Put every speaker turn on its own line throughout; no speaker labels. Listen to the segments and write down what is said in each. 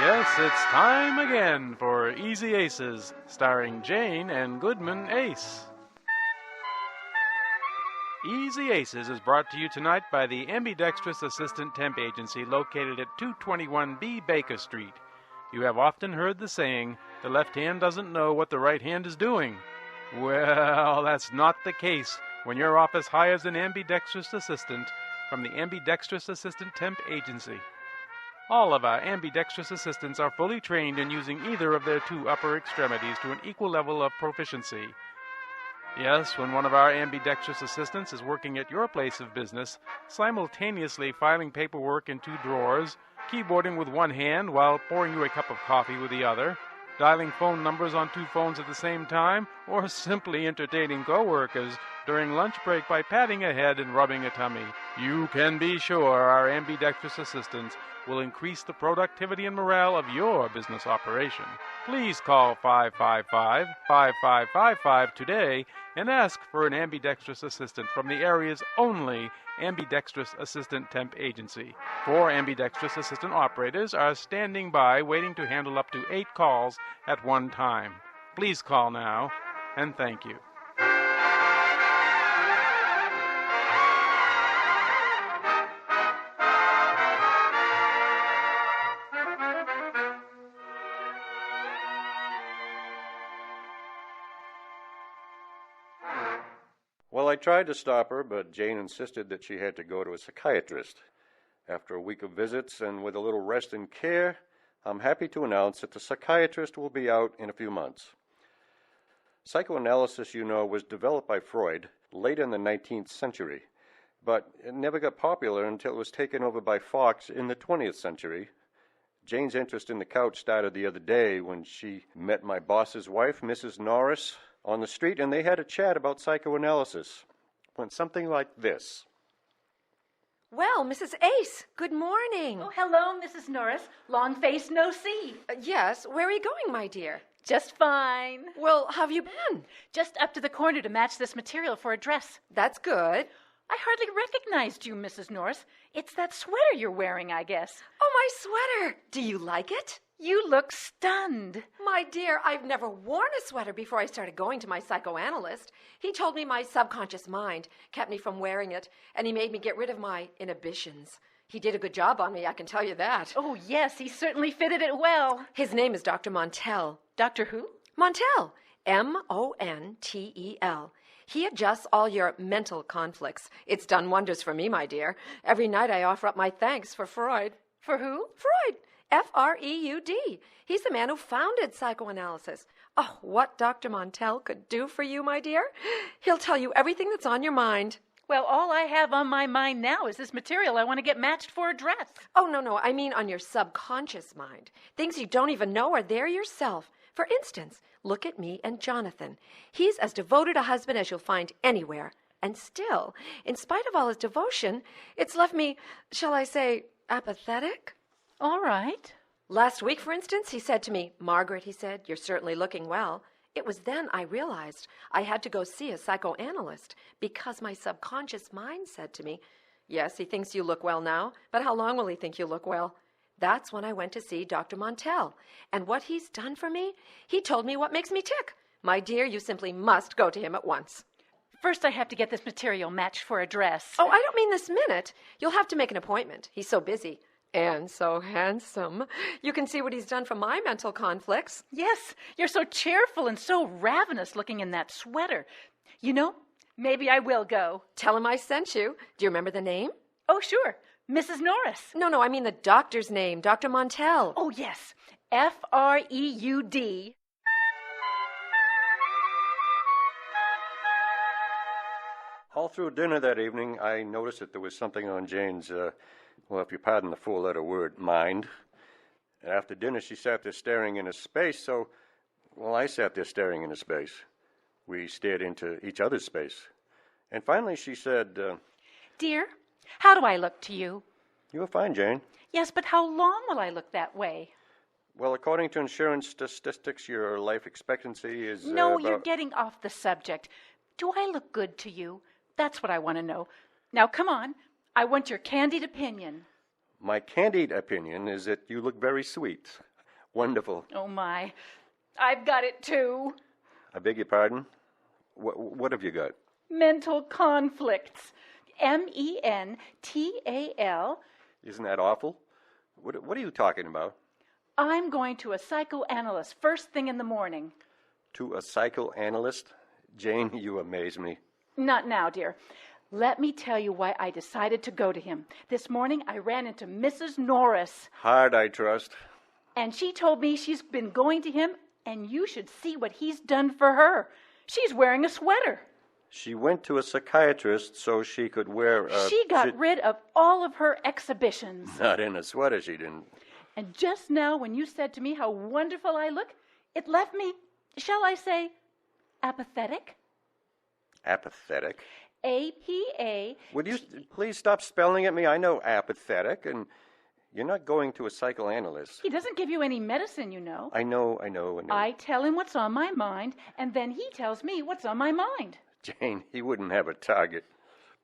Yes, it's time again for Easy Aces, starring Jane and Goodman Ace. Easy Aces is brought to you tonight by the Ambidextrous Assistant Temp Agency located at 221B Baker Street. You have often heard the saying, the left hand doesn't know what the right hand is doing. Well, that's not the case when your office hires an ambidextrous assistant from the Ambidextrous Assistant Temp Agency. All of our ambidextrous assistants are fully trained in using either of their two upper extremities to an equal level of proficiency. Yes, when one of our ambidextrous assistants is working at your place of business, simultaneously filing paperwork in two drawers, keyboarding with one hand while pouring you a cup of coffee with the other, dialing phone numbers on two phones at the same time, or simply entertaining coworkers during lunch break by patting a head and rubbing a tummy, you can be sure our ambidextrous assistants will increase the productivity and morale of your business operation. Please call 555-5555 today and ask for an ambidextrous assistant from the area's only Ambidextrous Assistant Temp Agency. 4 ambidextrous assistant operators are standing by waiting to handle up to 8 calls at one time. Please call now, and thank you.
Well, I tried to stop her, but Jane insisted that she had to go to a psychiatrist. After a week of visits and with a little rest and care, I'm happy to announce that the psychiatrist will be out in a few months. Psychoanalysis, was developed by Freud late in the 19th century, but it never got popular until it was taken over by Fox in the 20th century. Jane's interest in the couch started the other day when she met my boss's wife, Mrs. Norris, on the street, and they had a chat about psychoanalysis. Went something like this.
Well, Mrs. Ace, good morning.
Oh, hello, Mrs. Norris. Long face, no see.
Yes, where are you going, my dear?
Just fine.
Well, how have you been?
Just up to the corner to match this material for a dress.
That's good.
I hardly recognized you, Mrs. Norris. It's that sweater you're wearing, I guess.
Oh, my sweater. Do you like it?
You look stunned.
My dear, I've never worn a sweater before I started going to my psychoanalyst. He told me my subconscious mind kept me from wearing it, and he made me get rid of my inhibitions. He did a good job on me, I can tell you that.
Oh, yes, he certainly fitted it well.
His name is Dr. Montel.
Dr. who?
Montel. Montel. He adjusts all your mental conflicts. It's done wonders for me, my dear. Every night I offer up my thanks for Freud.
For who?
Freud. Freud. He's the man who founded psychoanalysis. Oh, what Dr. Montel could do for you, my dear. He'll tell you everything that's on your mind.
Well, all I have on my mind now is this material I want to get matched for a dress.
Oh, no, I mean on your subconscious mind. Things you don't even know are there yourself. For instance, look at me and Jonathan. He's as devoted a husband as you'll find anywhere. And still, in spite of all his devotion, it's left me, shall I say, apathetic?
All right.
Last week, for instance, he said to me, "Margaret," he said, "you're certainly looking well." It was then I realized I had to go see a psychoanalyst because my subconscious mind said to me, "Yes, he thinks you look well now, but how long will he think you look well?" That's when I went to see Dr. Montel. And what he's done for me, he told me what makes me tick. My dear, you simply must go to him at once.
First, I have to get this material matched for a dress.
Oh, I don't mean this minute. You'll have to make an appointment. He's so busy. And so handsome. You can see what he's done for my mental conflicts.
Yes, you're so cheerful and so ravenous looking in that sweater. Maybe I will go.
Tell him I sent you. Do you remember the name?
Oh, sure. Mrs. Norris.
No, I mean the doctor's name, Dr. Montel.
Oh, yes. Freud.
All through dinner that evening, I noticed that there was something on Jane's, if you pardon the four-letter word, mind. And after dinner, she sat there staring into space, I sat there staring into space. We stared into each other's space. And finally she said,
Dear, how do I look to you?
"You were fine, Jane."
Yes, but how long will I look that way?
Well, according to insurance statistics, your life expectancy is
No,
about...
you're getting off the subject. Do I look good to you? That's what I want to know. Now, come on. I want your candid opinion.
My candid opinion is that you look very sweet. Wonderful.
Oh, my. I've got it, too.
I beg your pardon? What have you got?
Mental conflicts. mental.
Isn't that awful? What are you talking about?
I'm going to a psychoanalyst first thing in the morning.
To a psychoanalyst? Jane, you amaze me.
Not now, dear. Let me tell you why I decided to go to him. This morning I ran into Mrs. Norris.
Hard, I trust.
And she told me she's been going to him, and you should see what he's done for her. She's wearing a sweater.
She went to a psychiatrist so she could wear a...
She got rid of all of her exhibitions.
Not in a sweater, she didn't.
And just now, when you said to me how wonderful I look, it left me, shall I say, apathetic?
Apathetic?
A-P-A.
Would you please stop spelling at me? I know apathetic, and you're not going to a psychoanalyst.
He doesn't give you any medicine, you know.
I know.
I tell him what's on my mind, and then he tells me what's on my mind.
Jane, he wouldn't have a target.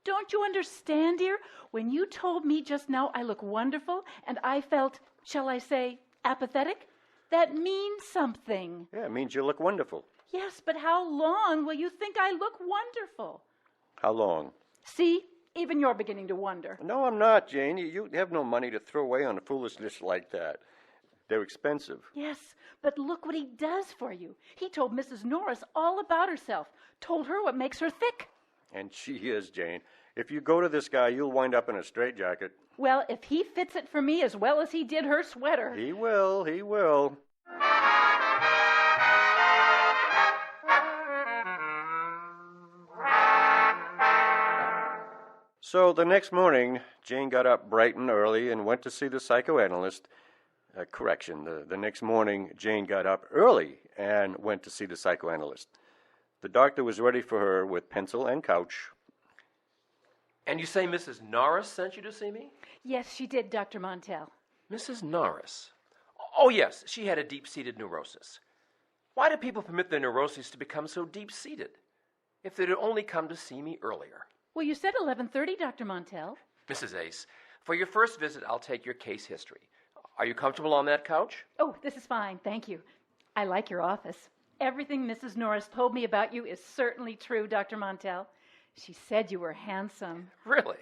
Don't you understand, dear? When you told me just now I look wonderful, and I felt, shall I say, apathetic, that means something.
Yeah, it means you look wonderful.
Yes, but how long will you think I look wonderful?
How long?
See, even you're beginning to wonder.
No, I'm not, Jane. You have no money to throw away on foolishness like that. They're expensive.
Yes, but look what he does for you. He told Mrs. Norris all about herself, told her what makes her thick.
And she is, Jane. If you go to this guy, you'll wind up in a straitjacket.
Well, if he fits it for me as well as he did her sweater.
He will. So the next morning, Jane got up bright and early and went to see the psychoanalyst. The next morning, Jane got up early and went to see the psychoanalyst. The doctor was ready for her with pencil and couch.
And you say Mrs. Norris sent you to see me?
Yes, she did, Dr. Montel.
Mrs. Norris? Oh, yes, she had a deep-seated neurosis. Why do people permit their neuroses to become so deep-seated? If they'd only come to see me earlier.
Well, you said 11:30, Dr. Montel.
Mrs. Ace, for your first visit, I'll take your case history. Are you comfortable on that couch?
Oh, this is fine, thank you. I like your office. Everything Mrs. Norris told me about you is certainly true, Dr. Montel. She said you were handsome.
Really?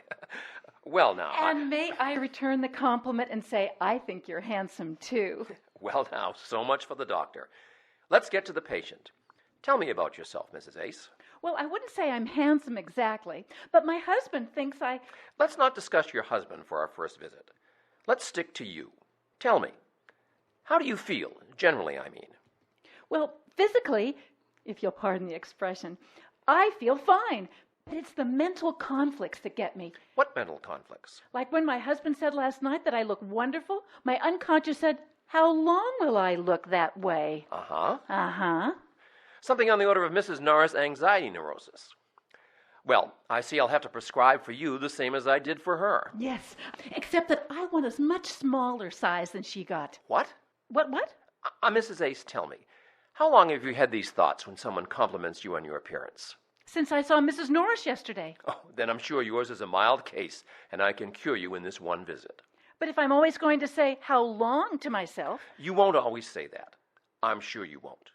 Well, now...
And may I return the compliment and say I think you're handsome, too.
Well, now, so much for the doctor. Let's get to the patient. Tell me about yourself, Mrs. Ace.
Well, I wouldn't say I'm handsome exactly, but my husband thinks I...
Let's not discuss your husband for our first visit. Let's stick to you. Tell me, how do you feel, generally, I mean?
Well, physically, if you'll pardon the expression, I feel fine, but it's the mental conflicts that get me.
What mental conflicts?
Like when my husband said last night that I look wonderful, my unconscious said, how long will I look that way?
Uh-huh.
Uh-huh.
Something on the order of Mrs. Norris' anxiety neurosis. Well, I see I'll have to prescribe for you the same as I did for her.
Yes, except that I want a much smaller size than she got.
What?
What?
Mrs. Ace, tell me, how long have you had these thoughts when someone compliments you on your appearance?
Since I saw Mrs. Norris yesterday.
Oh, then I'm sure yours is a mild case, and I can cure you in this one visit.
But if I'm always going to say how long to myself...
You won't always say that. I'm sure you won't.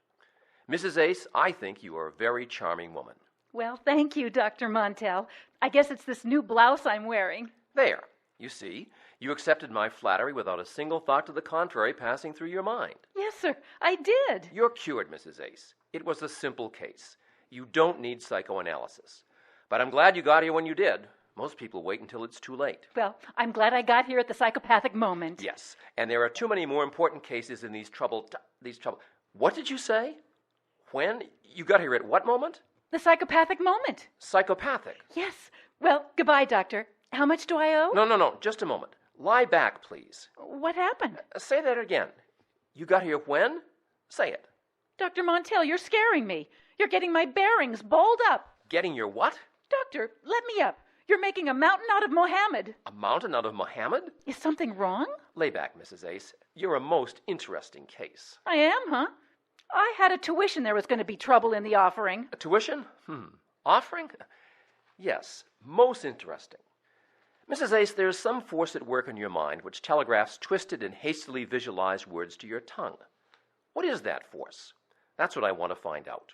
Mrs. Ace, I think you are a very charming woman.
Well, thank you, Dr. Montel. I guess it's this new blouse I'm wearing.
There. You see, you accepted my flattery without a single thought to the contrary passing through your mind.
Yes, sir, I did.
You're cured, Mrs. Ace. It was a simple case. You don't need psychoanalysis. But I'm glad you got here when you did. Most people wait until it's too late.
Well, I'm glad I got here at the psychopathic moment.
Yes, and there are too many more important cases in these trouble... What did you say? When? You got here at what moment?
The psychopathic moment.
Psychopathic?
Yes. Well, goodbye, doctor. How much do I owe?
No. Just a moment. Lie back, please.
What happened?
Say that again. You got here when? Say it.
Dr. Montel, you're scaring me. You're getting my bearings balled up.
Getting your what?
Doctor, let me up. You're making a mountain out of Mohammed.
A mountain out of Mohammed?
Is something wrong?
Lay back, Mrs. Ace. You're a most interesting case.
I am, huh? I had a tuition there was going to be trouble in the offering.
A tuition? Offering? Yes, most interesting. Mrs. Ace, there's some force at work in your mind which telegraphs twisted and hastily visualized words to your tongue. What is that force? That's what I want to find out.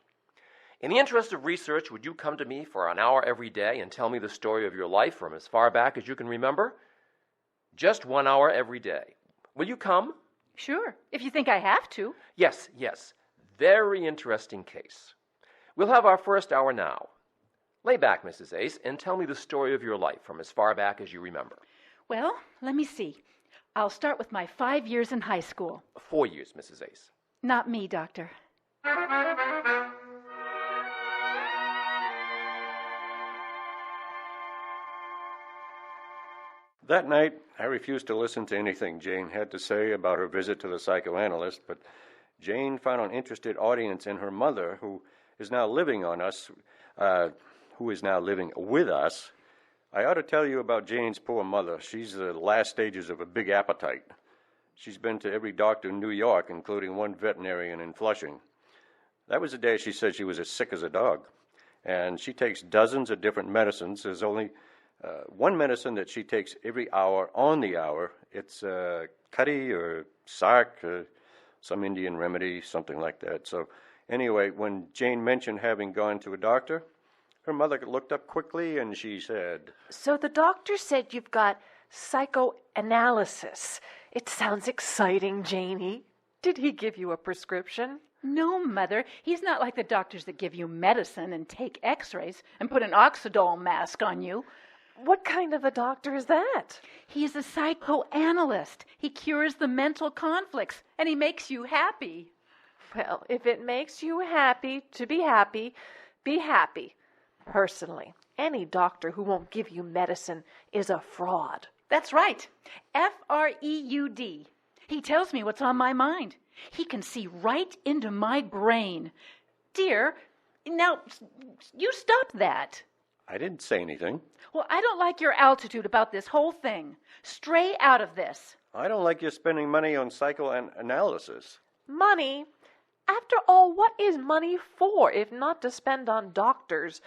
In the interest of research, would you come to me for an hour every day and tell me the story of your life from as far back as you can remember? Just 1 hour every day. Will you come?
Sure, if you think I have to.
Yes. Very interesting case. We'll have our first hour now. Lay back, Mrs. Ace, and tell me the story of your life from as far back as you remember.
Well, let me see. I'll start with my 5 years in high school.
4 years, Mrs. Ace.
Not me, Doctor.
That night, I refused to listen to anything Jane had to say about her visit to the psychoanalyst, but Jane found an interested audience in her mother, who is now living with us. I ought to tell you about Jane's poor mother. She's the last stages of a big appetite. She's been to every doctor in New York, including one veterinarian in Flushing. That was the day she said she was as sick as a dog. And she takes dozens of different medicines. There's only one medicine that she takes every hour on the hour. It's Cuddy or Sark, some Indian remedy, something like that. So anyway, when Jane mentioned having gone to a doctor, her mother looked up quickly and she said,
So the doctor said you've got psychoanalysis. It sounds exciting, Janie. Did he give you a prescription?
No, Mother. He's not like the doctors that give you medicine and take x-rays and put an oxidol mask on you.
What kind of a doctor is that?
He's a psychoanalyst. He cures the mental conflicts, and he makes you happy.
Well, if it makes you happy to be happy, be happy. Personally, any doctor who won't give you medicine is a fraud.
That's right. Freud. He tells me what's on my mind. He can see right into my brain. Dear, now, you stop that.
I didn't say anything.
Well, I don't like your altitude about this whole thing. Stray out of this.
I don't like you spending money on psychoanalysis.
Money? After all, what is money for if not to spend on doctors?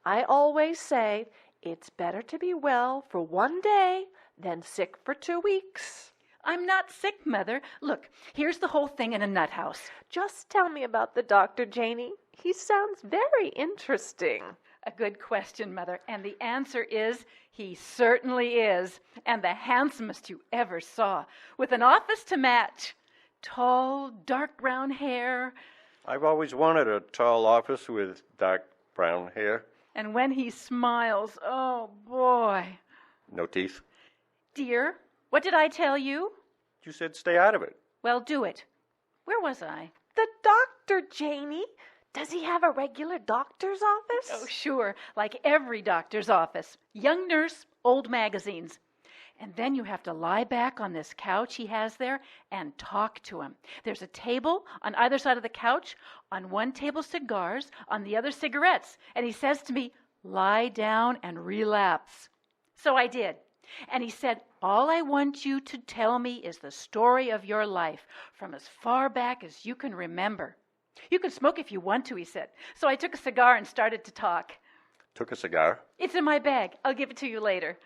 I always say it's better to be well for 1 day than sick for 2 weeks.
I'm not sick, Mother. Look, here's the whole thing in a nut house.
Just tell me about the doctor, Janie. He sounds very interesting.
A good question, Mother, and the answer is he certainly is, and the handsomest you ever saw, with an office to match. Tall, dark brown hair.
I've always wanted a tall office with dark brown hair.
And when he smiles, oh boy.
No teeth.
Dear, what did I tell you?
You said stay out of it.
Well, do it. Where was I?
The doctor, Janie. Does he have a regular doctor's office?
Oh, sure, like every doctor's office. Young nurse, old magazines. And then you have to lie back on this couch he has there and talk to him. There's a table on either side of the couch. On one table, cigars. On the other, cigarettes. And he says to me, lie down and relapse. So I did. And he said, all I want you to tell me is the story of your life from as far back as you can remember. You can smoke if you want to, he said. So I took a cigar and started to talk.
Took a cigar?
It's in my bag. I'll give it to you later.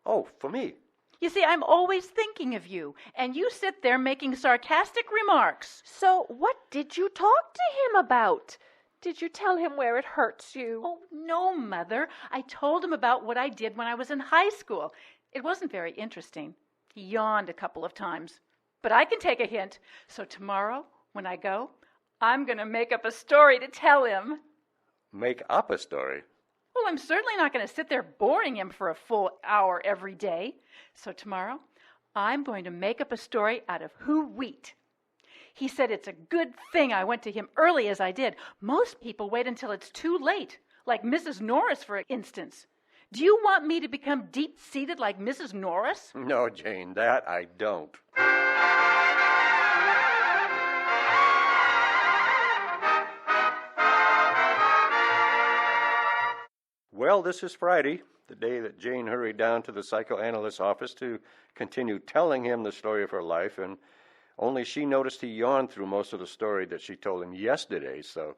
Oh, for me.
You see, I'm always thinking of you, and you sit there making sarcastic remarks.
So what did you talk to him about? Did you tell him where it hurts you?
Oh, no, Mother. I told him about what I did when I was in high school. It wasn't very interesting. He yawned a couple of times. But I can take a hint. So tomorrow, when I go, I'm going to make up a story to tell him.
Make up a story?
Well, I'm certainly not going to sit there boring him for a full hour every day. So tomorrow, I'm going to make up a story out of wheat. He said it's a good thing I went to him early as I did. Most people wait until it's too late, like Mrs. Norris, for instance. Do you want me to become deep-seated like Mrs. Norris?
No, Jane, that I don't. Well, this is Friday, the day that Jane hurried down to the psychoanalyst's office to continue telling him the story of her life, and only she noticed he yawned through most of the story that she told him yesterday, so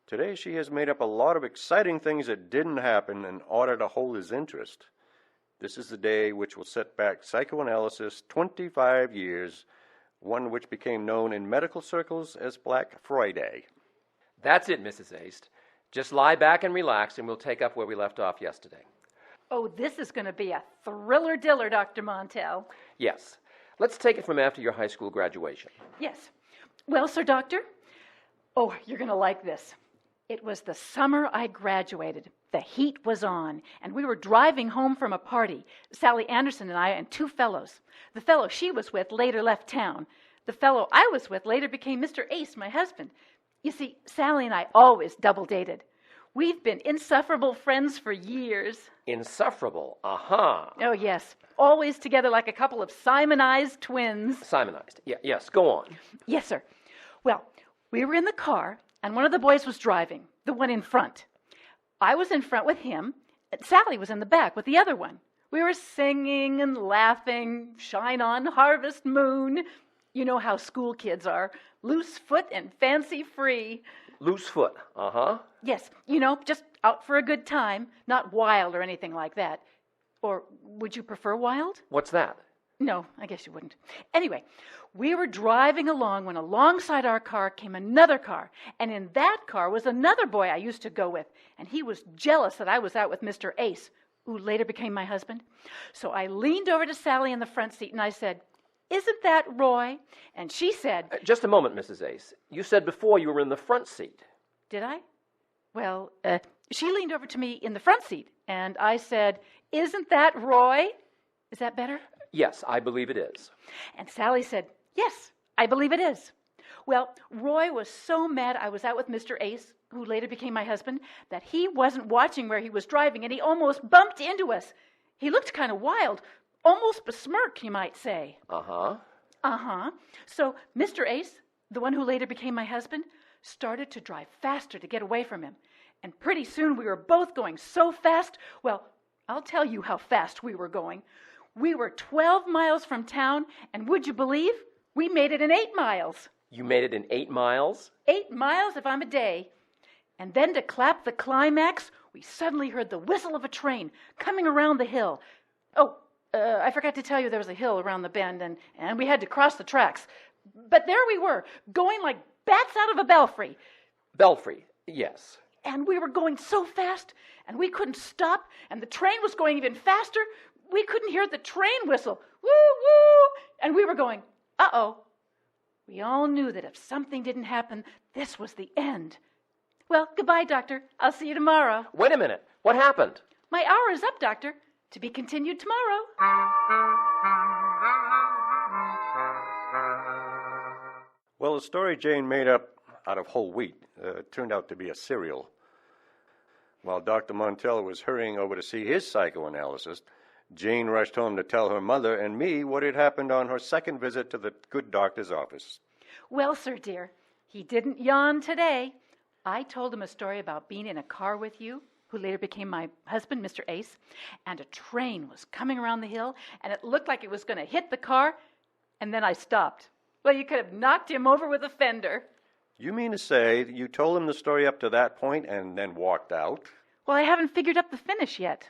today she has made up a lot of exciting things that didn't happen in order to hold his interest. This is the day which will set back psychoanalysis 25 years, one which became known in medical circles as Black Friday.
That's it, Mrs. Aist. Just lie back and relax, and we'll take up where we left off yesterday.
Oh, this is going to be a thriller-diller, Dr. Montel.
Yes. Let's take it from after your high school graduation.
Yes. Well, Sir Doctor, oh, you're going to like this. It was the summer I graduated. The heat was on, and we were driving home from a party, Sally Anderson and I and two fellows. The fellow she was with later left town. The fellow I was with later became Mr. Ace, my husband. You see, Sally and I always double-dated. We've been insufferable friends for years.
Insufferable? Aha.
Oh, yes. Always together like a couple of Simonized twins.
Simonized. Yes, go on.
Yes, sir. Well, we were in the car, and one of the boys was driving, the one in front. I was in front with him, and Sally was in the back with the other one. We were singing and laughing, shine on, harvest moon. You know how school kids are, loose foot and fancy free.
Loose foot, uh-huh.
Yes, you know, just out for a good time, not wild or anything like that. Or would you prefer wild?
What's that?
No, I guess you wouldn't. Anyway, we were driving along when alongside our car came another car, and in that car was another boy I used to go with, and he was jealous that I was out with Mr. Ace, who later became my husband. So I leaned over to Sally in the front seat and I said, "Isn't that Roy?" And she said...
Just a moment, Mrs. Ace. You said before you were in the front seat.
Did I? Well, she leaned over to me in the front seat, and I said, "Isn't that Roy?" Is that better?
Yes, I believe it is.
And Sally said, "Yes, I believe it is." Well, Roy was so mad I was out with Mr. Ace, who later became my husband, that he wasn't watching where he was driving, and he almost bumped into us. He looked kind of wild, almost besmirked, you might say.
Uh-huh.
Uh-huh. So Mr. Ace, the one who later became my husband, started to drive faster to get away from him. And pretty soon we were both going so fast, well, I'll tell you how fast we were going. We were 12 miles from town, and would you believe? We made it in 8 miles.
You made it in 8 miles?
8 miles if I'm a day. And then to clap the climax, we suddenly heard the whistle of a train coming around the hill. Oh, I forgot to tell you there was a hill around the bend, and we had to cross the tracks. But there we were, going like bats out of a belfry.
Belfry, yes.
And we were going so fast, and we couldn't stop, and the train was going even faster. We couldn't hear the train whistle. Woo, woo! And we were going, uh-oh. We all knew that if something didn't happen, this was the end. Well, goodbye, Doctor. I'll see you tomorrow.
Wait a minute. What happened?
My hour is up, Doctor. To be continued tomorrow.
Well, the story Jane made up out of whole wheat turned out to be a cereal. While Dr. Montel was hurrying over to see his psychoanalyst, Jane rushed home to tell her mother and me what had happened on her second visit to the good doctor's office.
Well, sir, dear, he didn't yawn today. I told him a story about being in a car with you, who later became my husband, Mr. Ace, and a train was coming around the hill, and it looked like it was going to hit the car, and then I stopped. Well, you could have knocked him over with a fender.
You mean to say you told him the story up to that point and then walked out?
Well, I haven't figured up the finish yet.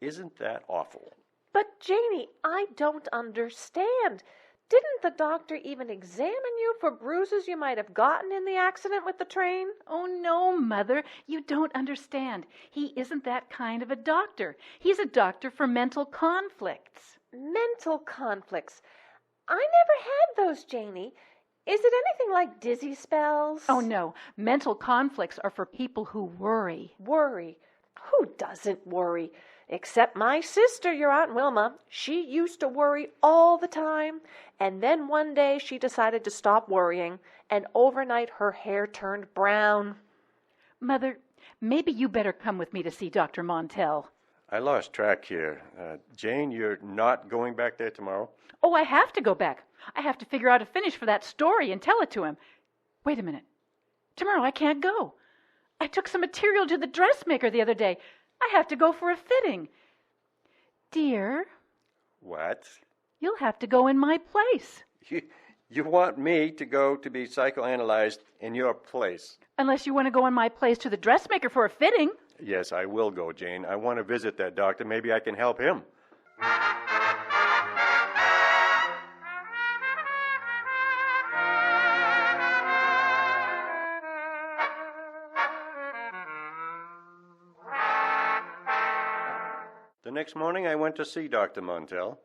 Isn't that awful?
But, Janie, I don't understand. Didn't the doctor even examine you for bruises you might have gotten in the accident with the train?
Oh, no, Mother, you don't understand. He isn't that kind of a doctor. He's a doctor for mental conflicts.
Mental conflicts? I never had those, Janie. Is it anything like dizzy spells?
Oh, no. Mental conflicts are for people who worry.
Worry? Who doesn't worry? Except my sister, your Aunt Wilma. She used to worry all the time, and then one day she decided to stop worrying, and overnight her hair turned brown.
Mother, maybe you better come with me to see Dr. Montel.
I lost track here. Jane, you're not going back there tomorrow?
Oh, I have to go back. I have to figure out a finish for that story and tell it to him. Wait a minute. Tomorrow I can't go. I took some material to the dressmaker the other day. I have to go for a fitting. Dear.
What?
You'll have to go in my place.
You want me to go to be psychoanalyzed in your place?
Unless you want to go in my place to the dressmaker for a fitting.
Yes, I will go, Jane. I want to visit that doctor. Maybe I can help him. The next morning I went to see Dr. Montel.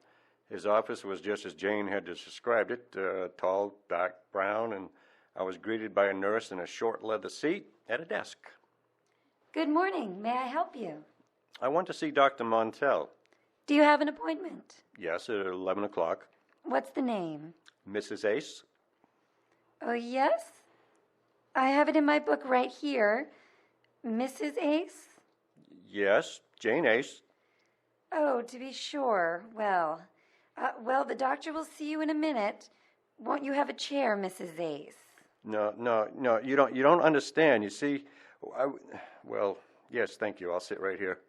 His office was just as Jane had described it, tall, dark brown, and I was greeted by a nurse in a short leather seat at a desk.
Good morning. May I help you?
I want to see Dr. Montel.
Do you have an appointment?
Yes, at 11 o'clock.
What's the name?
Mrs. Ace?
Oh, yes? I have it in my book right here. Mrs. Ace?
Yes, Jane Ace.
Oh, to be sure. Well, the doctor will see you in a minute. Won't you have a chair, Mrs. Ace?
No, you don't understand. You see, yes, thank you. I'll sit right here.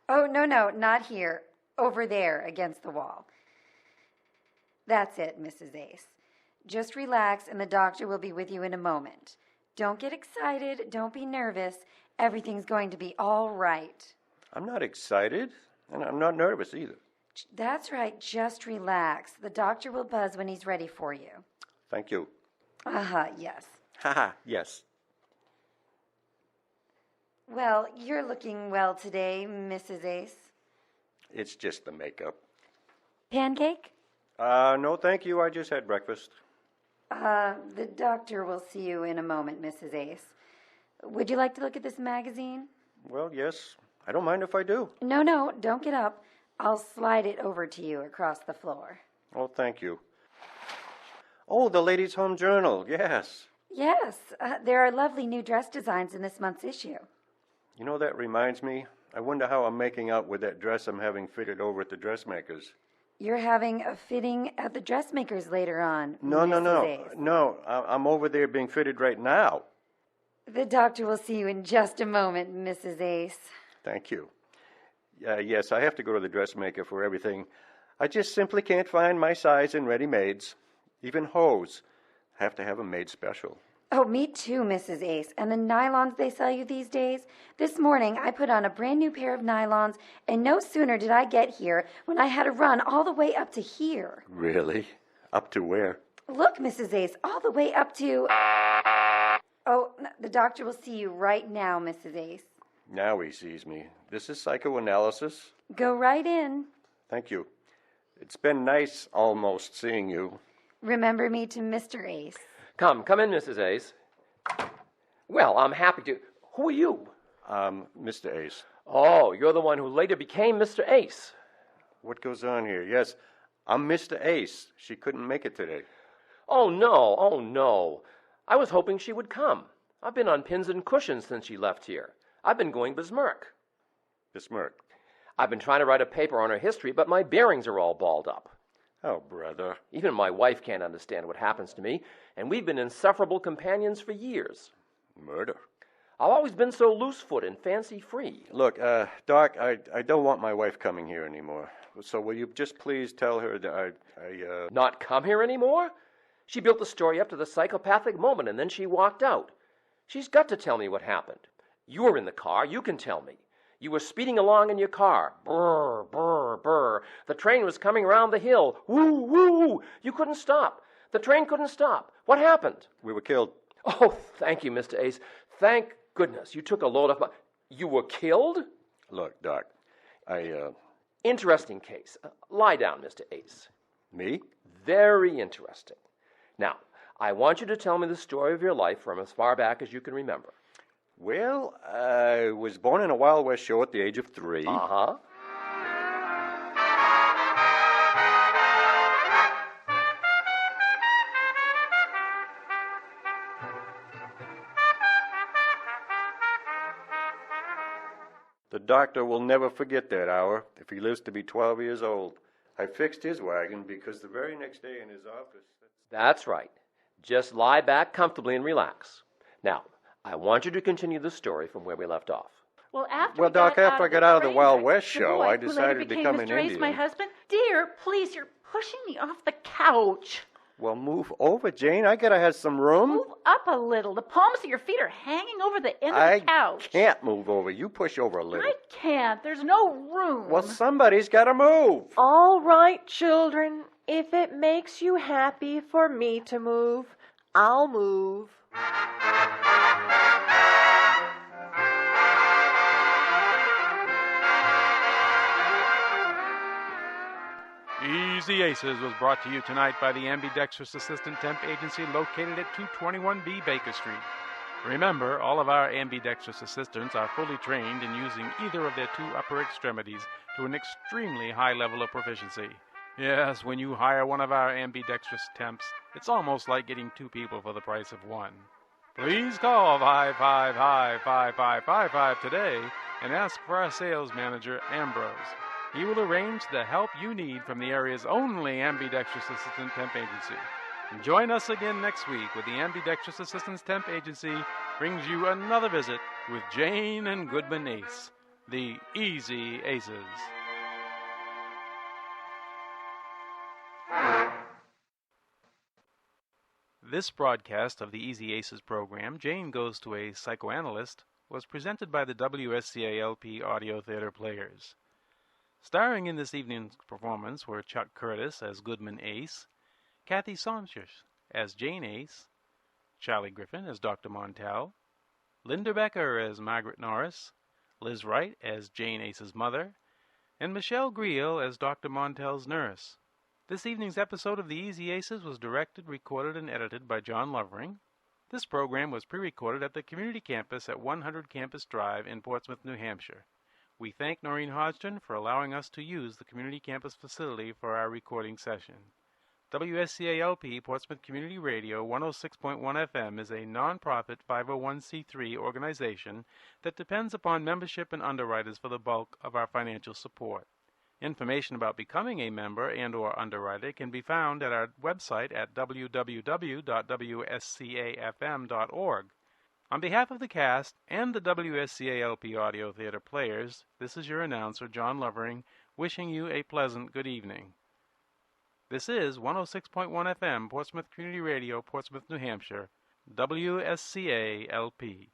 Oh, no, not here. Over there, against the wall. That's it, Mrs. Ace. Just relax, and the doctor will be with you in a moment. Don't get excited. Don't be nervous. Everything's going to be all right.
I'm not excited, and I'm not nervous either.
That's right. Just relax. The doctor will buzz when he's ready for you.
Thank you.
Yes.
Haha, yes.
Well, you're looking well today, Mrs. Ace.
It's just the makeup.
Pancake?
No, thank you. I just had breakfast.
The doctor will see you in a moment, Mrs. Ace. Would you like to look at this magazine?
Well, yes. I don't mind if I do.
No, don't get up. I'll slide it over to you across the floor.
Oh, thank you. Oh, the Ladies' Home Journal, yes.
Yes, there are lovely new dress designs in this month's issue.
You know, that reminds me. I wonder how I'm making out with that dress I'm having fitted over at the dressmaker's.
You're having a fitting at the dressmaker's later on,
No.
Mrs. Ace.
No, I'm over there being fitted right now.
The doctor will see you in just a moment, Mrs. Ace.
Thank you. Yes, I have to go to the dressmaker for everything. I just simply can't find my size in ready-mades. Even hose. I have to have them made special.
Oh, me too, Mrs. Ace. And the nylons they sell you these days? This morning, I put on a brand new pair of nylons, and no sooner did I get here when I had to run all the way up to here.
Really? Up to where?
Look, Mrs. Ace, all the way up to... Oh, the doctor will see you right now, Mrs. Ace.
Now he sees me. This is psychoanalysis.
Go right in.
Thank you. It's been nice almost seeing you.
Remember me to Mr. Ace.
Come in, Mrs. Ace. Well, I'm happy to... Who are you?
Mr. Ace.
Oh, you're the one who later became Mr. Ace.
What goes on here? Yes, I'm Mr. Ace. She couldn't make it today.
Oh, no. I was hoping she would come. I've been on pins and cushions since she left here. I've been going besmirk.
Besmirk.
I've been trying to write a paper on her history, but my bearings are all balled up.
Oh, brother.
Even my wife can't understand what happens to me, and we've been insufferable companions for years.
Murder.
I've always been so loose-footed and fancy-free.
Look, Doc, I don't want my wife coming here anymore. So will you just please tell her that
Not come here anymore? She built the story up to the psychopathic moment, and then she walked out. She's got to tell me what happened. You were in the car. You can tell me. You were speeding along in your car. Brr, brr, brr. The train was coming around the hill. Woo, woo. You couldn't stop. The train couldn't stop. What happened?
We were killed.
Oh, thank you, Mr. Ace. Thank goodness. You took a load off my... You were killed?
Look, Doc,
Interesting case. Lie down, Mr. Ace.
Me?
Very interesting. Now, I want you to tell me the story of your life from as far back as you can remember.
Well, I was born in a Wild West show at the age of 3.
Uh-huh.
The doctor will never forget that hour if he lives to be 12 years old. I fixed his wagon because the very next day in his office...
That's right. Just lie back comfortably and relax. Now, I want you to continue the story from where we left off.
Well, after
Doc, after I got out of the Wild West
the
show,
boy
I
who
decided
later
to
became
become
Mr.
an
Ace,
Indian.
my husband. Dear, please, you're pushing me off the couch.
Well, move over, Jane. I gotta have some room.
Move up a little. The palms of your feet are hanging over the end of
I
the couch.
can't move over. You push over a little.
I can't. There's no room.
Well, somebody's gotta move.
All right, children. If it makes you happy for me to move, I'll move.
Easy Aces was brought to you tonight by the Ambidextrous Assistant Temp Agency located at 221B Baker Street. Remember, all of our ambidextrous assistants are fully trained in using either of their two upper extremities to an extremely high level of proficiency. Yes, when you hire one of our ambidextrous temps, it's almost like getting two people for the price of one. Please call 555-5555 today and ask for our sales manager, Ambrose. He will arrange the help you need from the area's only ambidextrous assistant temp agency. And join us again next week with the Ambidextrous Assistance Temp Agency brings you another visit with Jane and Goodman Ace, the Easy Aces. This broadcast of the Easy Aces program, Jane Goes to a Psychoanalyst, was presented by the WSCALP Audio Theater Players. Starring in this evening's performance were Chuck Curtis as Goodman Ace, Kathy Saunders as Jane Ace, Charlie Griffin as Dr. Montel, Linda Becker as Margaret Norris, Liz Wright as Jane Ace's mother, and Michelle Greel as Dr. Montel's nurse. This evening's episode of the Easy Aces was directed, recorded, and edited by John Lovering. This program was pre-recorded at the community campus at 100 Campus Drive in Portsmouth, New Hampshire. We thank Noreen Hodgson for allowing us to use the community campus facility for our recording session. WSCALP Portsmouth Community Radio 106.1 FM is a non-profit 501c3 organization that depends upon membership and underwriters for the bulk of our financial support. Information about becoming a member and/or underwriter can be found at our website at www.wscafm.org. On behalf of the cast and the WSCALP Audio Theater Players, this is your announcer, John Lovering, wishing you a pleasant good evening. This is 106.1 FM, Portsmouth Community Radio, Portsmouth, New Hampshire, WSCALP.